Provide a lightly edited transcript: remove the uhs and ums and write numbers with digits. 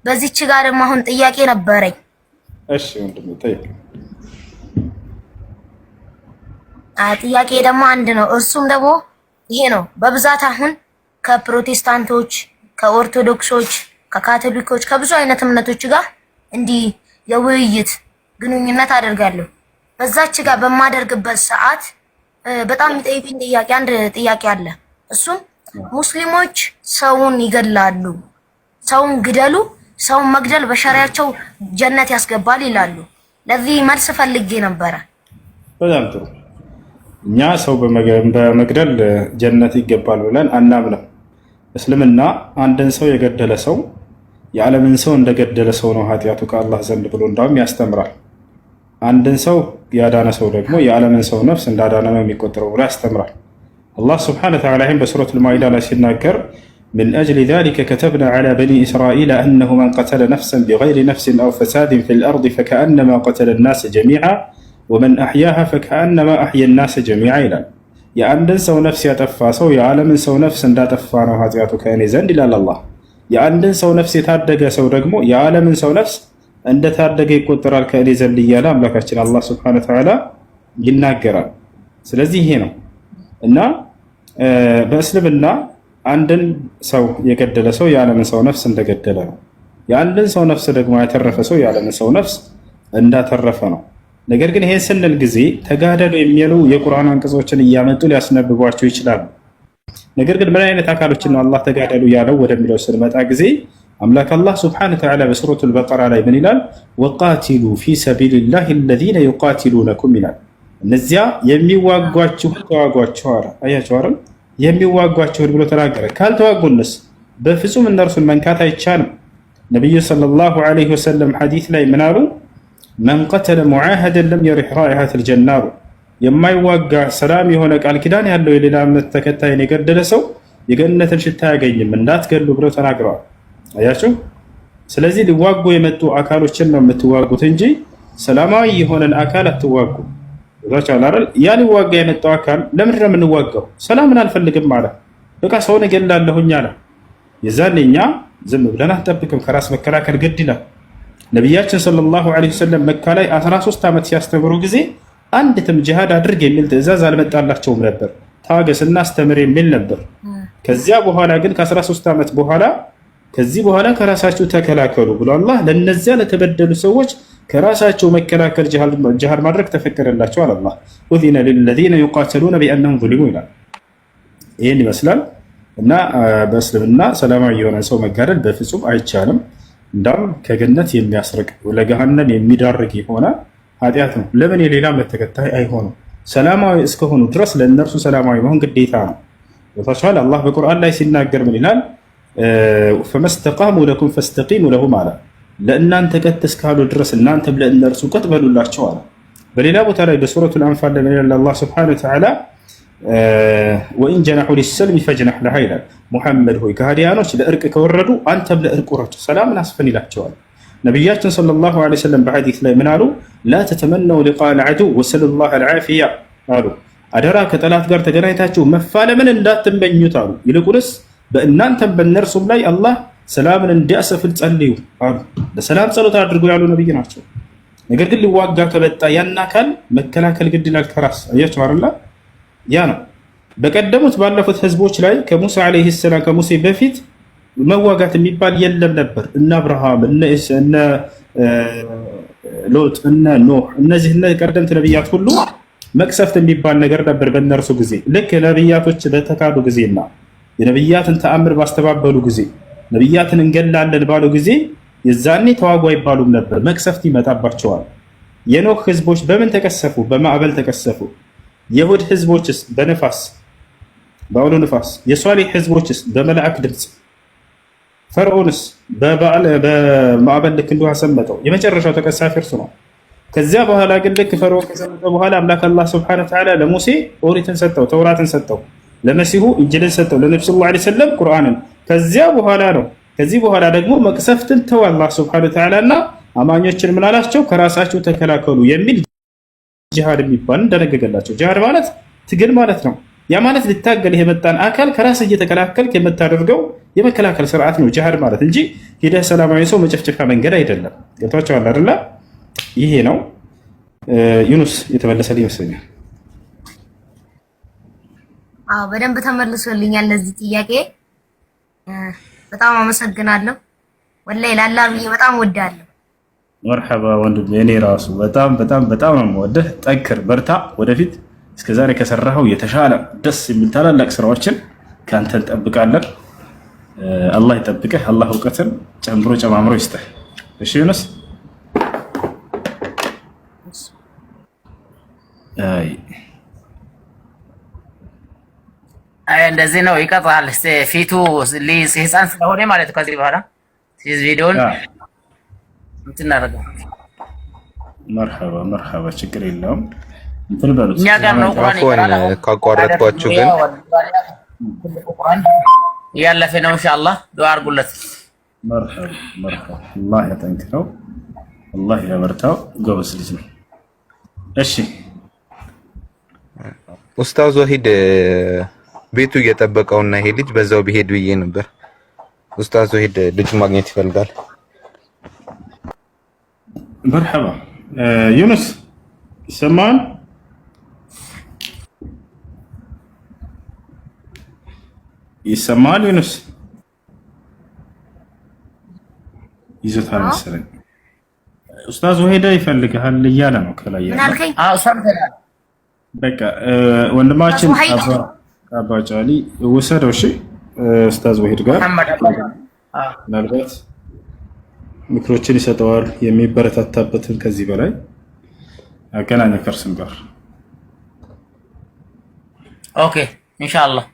በዚች ጋር ደግሞ አሁን ጥያቄ ነበረኝ። እሺ ወንድሜ ጠይቅ። ጥያቄ ደግሞ አንድ ነው። እርሱም ደግሞ ይሄ ነው። በብዛት አሁን ከፕሮቴስታንቶች፣ ከኦርቶዶክሶች፣ ከካቶሊኮች ከብዙ አይነት እምነቶች ጋር እንዲህ የውይይት ግንኙነት አደርጋለሁ። በዛች ጋር በማደርግበት ሰዓት በጣም የሚጠይቁኝ ጥያቄ አንድ ጥያቄ አለ። እሱም ሙስሊሞች ሰውን ይገላሉ፣ ሰውን ግደሉ፣ ሰውን መግደል በሸሪያቸው ጀነት ያስገባል ይላሉ። ለዚህ መልስ ፈልጌ ነበረ። በጣም ጥሩ። እኛ ሰው በመግደል ጀነት ይገባል ብለን አናምንም። እስልምና አንድን ሰው የገደለ ሰው የዓለምን ሰው እንደገደለ ሰው ነው ኃጢአቱ ከአላህ ዘንድ ብሎ እንዳውም ያስተምራል። አንድን ሰው ያዳነ ሰው ደግሞ የዓለምን ሰው ነፍስ እንዳዳነ ነው የሚቆጠረው ብሎ ያስተምራል። አላህ ስብሐነሁ ወተዓላ ይህን በሱረቱል ማኢዳ ላይ ሲናገር من أجل ذلك كتبنا على بني إسرائيل أنه من قتل نفسا بغير نفس أو فساد في الأرض فكأنما قتل الناس جميعا ومن أحياها فكأنما أحيا الناس جميعا ይላል። የአንድን ሰው ነፍስ ያጠፋ ሰው የዓለምን ሰው ነፍስ እንዳጠፋ ነው ኃጢአቱ ከእኔ ዘንድ ይላል አላህ። የአንድን ሰው ነፍስ የታደገ ሰው ደግሞ የዓለምን ሰው ነፍስ እንደታደገ ይቆጠራል ከእኔ ዘንድ እያለ አምላካችን አላህ ሱብሓነሁ ወተዓላ ይናገራል። ስለዚህ ይሄ ነው እና በእስልምና አንድን ሰው የገደለ ሰው የዓለምን ሰው ነፍስ እንደገደለ ነው። የአንድን ሰው ነፍስ ደግሞ ያተረፈ ሰው የዓለምን ሰው ነፍስ እንዳተረፈ ነው። ነገር ግን ይሄን ስንል ጊዜ ተጋደሉ የሚሉ የቁርአን አንቀጾችን እያመጡ ሊያስነብቧቸው ይችላሉ። ነገር ግን ምን አይነት አካሎችን ነው አላህ ተጋደሉ ያለው ወደሚለው ስንመጣ ጊዜ አምላክ አላህ ሱብሓነሁ ወተዓላ በሱረቱል በቀራ ላይ ምን ይላል? ወቃቲሉ ፊ ሰቢሊላሂ አለዚነ ዩቃቲሉነኩም ይላል። እነዚያ የሚዋጓችሁ ተዋጓቸው አለ። አያችሁ አይደል? የሚዋጓችሁን ብሎ ተናገረ። ካልተዋጉንስ በፍጹም እነርሱን መንካት አይቻልም። ነቢዩ ሰለላሁ ዐለይሂ ወሰለም ሐዲስ ላይ ምን አሉ? መን ቀተለ ሙዓሀደን ለም የሪሕ ራኢሐተል ጀና አሉ። የማይዋጋ ሰላም የሆነ ቃል ኪዳን ያለው የሌላ እምነት ተከታይን የገደለ ሰው የገነትን ሽታ አያገኝም፣ እንዳትገሉ ብለው ተናግረዋል። አያችሁ። ስለዚህ ሊዋጉ የመጡ አካሎችን ነው የምትዋጉት እንጂ ሰላማዊ የሆነን አካል አትዋጉ። ያ ሊዋጋ የመጣው አካል ለምንድን ነው የምንዋጋው? ሰላምን አልፈልግም አለ። በቃ ሰውን እገላለሁኝ አለ። የዛኔ እኛ ዝም ብለን አትጠብቅም፣ ከራስ መከላከል ግድ ይላል። ነቢያችን ሰለላሁ ዐለይሂ ወሰለም መካ ላይ 13 ዓመት ሲያስተምሩ ጊዜ አንዲትም ጂሃድ አድርግ የሚል ትዕዛዝ አልመጣላቸውም ነበር። ታገስና አስተምር የሚል ነበር። ከዚያ በኋላ ግን ከ13 ዓመት በኋላ ከዚህ በኋላ ከራሳቸው ተከላከሉ ብሎ አላህ ለነዚያ ለተበደሉ ሰዎች ከራሳቸው መከላከል ጂሃድ ማድረግ ተፈቀደላቸው አለ አላህ። ኡዚነ ሊለዚነ ዩቃተሉነ ቢአንሁም ዙሊሙ ይላል። ይህን ይመስላል እና በእስልምና ሰላማዊ የሆነ ሰው መጋደል በፍጹም አይቻልም። እንዳውም ከገነት የሚያስርቅ ለገሃነም የሚዳርግ የሆነ ኃጢአት ነው። ለምን የሌላ እምነት ተከታይ አይሆኑም? ሰላማዊ እስከሆኑ ድረስ ለእነርሱ ሰላማዊ መሆን ግዴታ ነው። ቦታቸዋል አላህ በቁርአን ላይ ሲናገር ምን ይላል? ፈመስተቃሙ ለኩም ፈስተቂሙ ለሁም አለ። ለእናንተ ቀጥ እስካሉ ድረስ እናንተም ለእነርሱ ቀጥ በሉላቸው አለ። በሌላ ቦታ ላይ በሱረቱል አንፋል ላይ ይላል አላህ ሱብሓነሁ ወተዓላ ወኢን ጀነሑ ሊሰልሚ ፈጅነሕ ለሃ ይላል። ሙሐመድ ሆይ ከሃዲያኖች ለእርቅ ከወረዱ አንተም ለእርቅ ውረድ፣ ሰላምን አስፈን ይላቸዋል። ነቢያችን ሰለላሁ ዐለይሂ ወሰለም በሐዲስ ላይ ምን አሉ? ላ ተተመነው ሊቃአል ዐዱው ወሰሉላህ አልዓፊያ አሉ። አደራ ከጠላት ጋር ተገናኝታችሁ መፋለምን እንዳትመኙት አሉ። ይልቁንስ በእናንተም በእነርሱም ላይ አላህ ሰላምን እንዲያሰፍል ጸልዩ አሉ። ለሰላም ጸሎት አድርጎ ያሉ ነብይ ናቸው። ነገር ግን ሊዋጋ ከመጣ ያን አካል መከላከል ግድ ይላል ከራስ። አያችሁ አይደል? ያ ነው በቀደሙት ባለፉት ህዝቦች ላይ ከሙሳ ዐለይሂ ሰላም ከሙሴ በፊት መዋጋት የሚባል የለም ነበር። እነ አብርሃም እነ ሎጥ እነ ኖህ እነዚህ ቀደምት ነብያት ሁሉ መቅሰፍት የሚባል ነገር ነበር በእነርሱ ጊዜ። ልክ ነብያቶች በተካዱ ጊዜና የነብያትን ተአምር ባስተባበሉ ጊዜ ነብያትን እንገላለን ባሉ ጊዜ የዛኔ ተዋጉ አይባሉም ነበር፣ መቅሰፍት ይመጣባቸዋል። የኖህ ህዝቦች በምን ተቀሰፉ? በማዕበል ተቀሰፉ። የሁድ ህዝቦችስ በነፋስ በአውሎ ነፋስ። የሷሊህ ህዝቦችስ በመልአክ ድምፅ። ፈርዖንስ በማዕበል ልክ እንዲሁ አሰመጠው። የመጨረሻው ተቀሳፊ እርሱ ነው። ከዚያ በኋላ ግን ልክ ፈርዖን ከሰመጠ በኋላ አምላክ አላህ ሱብሓነሁ ወተዓላ ለሙሴ ኦሪትን ሰጠው፣ ተውራትን ሰጠው፣ ለመሲሁ ኢንጂልን ሰጠው፣ ለነብዩ ሰለላሁ ዐለይሂ ወሰለም ቁርአንን። ከዚያ በኋላ ነው ከዚህ በኋላ ደግሞ መቅሰፍትን ተው አላህ ሱብሓነሁ ወተዓላ እና አማኞችን ምን አላቸው? ከራሳቸው ተከላከሉ የሚል ጂሃድ የሚባል እንደነገገላቸው። ጂሃድ ማለት ትግል ማለት ነው። ያ ማለት ልታገል የመጣን አካል ከራስ እየተከላከልክ የምታደርገው የመከላከል ስርዓት ነው ጂሃድ ማለት እንጂ ሄደህ ሰላማዊ ሰው መጨፍጨፊያ መንገድ አይደለም። ገብቷቸዋል አይደለ? ይሄ ነው። ዩኑስ የተመለሰልኝ ይመስለኛል። አዎ በደንብ ተመልሶልኛል ለዚህ ጥያቄ። በጣም አመሰግናለሁ። ወላሂ ላላ ብዬ በጣም ወዳለሁ። መርሐባ ወንድሜ፣ እኔ ራሱ በጣም በጣም በጣም ነው የምወደህ። ጠንክር፣ በርታ። ወደፊት እስከዛሬ ከሰራኸው የተሻለ ደስ የሚል ታላላቅ ስራዎችን ከአንተ እንጠብቃለን። አላህ ይጠብቅህ። አላህ እውቀትን ጨምሮ ጨማምሮ ይስጥህ። እሺ ዩኑስ። አይ እንደዚህ ነው ይቀጥላል። ፊቱ ህፃን ስለሆነ ማለት ከዚህ በኋላ ቪዲዮን እንትናረጋው። መርሐባ መርሐባ፣ ችግር የለውም። እንትን በሉት እኛ ጋር ነው ቁርአን ይቀራል። ካቋረጥኳችሁ ግን ያለፈ ነው ኢንሻአላህ። ዱአ አድርጉለት። መርሐባ መርሐባ፣ አላህ ያጠንክረው፣ አላህ ያበርታው። ጎበዝ ልጅ ነው። እሺ ኡስታዝ ወሂድ ቤቱ እየጠበቀውና ይሄ ልጅ በዛው ቢሄድ ብዬ ነበር። ኡስታዝ ወሂድ ልጅ ማግኘት ይፈልጋል። መርሐባ ዩኑስ ይሰማል? ይሰማል? ዩኑስ ይዞታል መሰለኝ። ኡስታዝ ወሂድ ይፈልጋል እያለ ነው ከላይ ያለው። አዎ ሰምተናል። በቃ ወንድማችን አባ ጫሊ ወሰደው። እሺ ኡስታዝ ወሂድ ጋር ምናልባት ምክሮችን ይሰጠዋል፣ የሚበረታታበትን ከዚህ በላይ አገናኘ ከእርሱም ጋር። ኦኬ ኢንሻአላህ